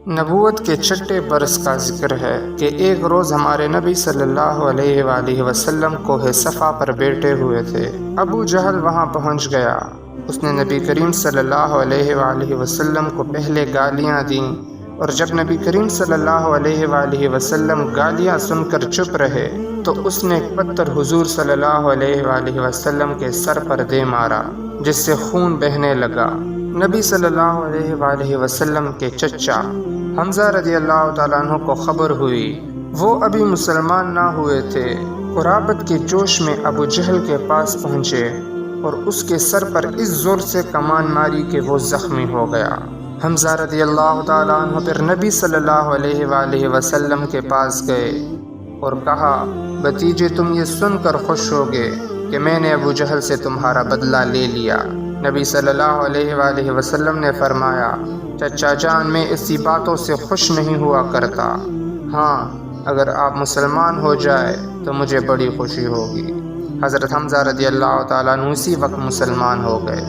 نبوت کے چھٹے برس کا ذکر ہے کہ ایک روز ہمارے نبی صلی اللہ علیہ وآلہ وسلم کوہ صفا پر بیٹھے ہوئے تھے۔ ابو جہل وہاں پہنچ گیا۔ اس نے نبی کریم صلی اللہ علیہ وآلہ وسلم کو پہلے گالیاں دیں، اور جب نبی کریم صلی اللہ علیہ وآلہ وسلم گالیاں سن کر چپ رہے تو اس نے ایک پتھر حضور صلی اللہ علیہ وآلہ وسلم کے سر پر دے مارا، جس سے خون بہنے لگا۔ نبی صلی اللہ علیہ وآلہ وسلم کے چچا حمزہ رضی اللہ تعالیٰ عنہ کو خبر ہوئی۔ وہ ابھی مسلمان نہ ہوئے تھے۔ قرابت کے جوش میں ابو جہل کے پاس پہنچے اور اس کے سر پر اس زور سے کمان ماری کہ وہ زخمی ہو گیا۔ حمزہ رضی اللہ تعالیٰ عنہ پھر نبی صلی اللہ علیہ وآلہ وسلم کے پاس گئے اور کہا، بھتیجے تم یہ سن کر خوش ہوگے کہ میں نے ابو جہل سے تمہارا بدلہ لے لیا۔ نبی صلی اللہ علیہ وآلہ وسلم نے فرمایا، چچا جان میں اسی باتوں سے خوش نہیں ہوا کرتا، ہاں اگر آپ مسلمان ہو جائے تو مجھے بڑی خوشی ہوگی۔ حضرت حمزہ رضی اللہ تعالیٰ عنہ اسی وقت مسلمان ہو گئے۔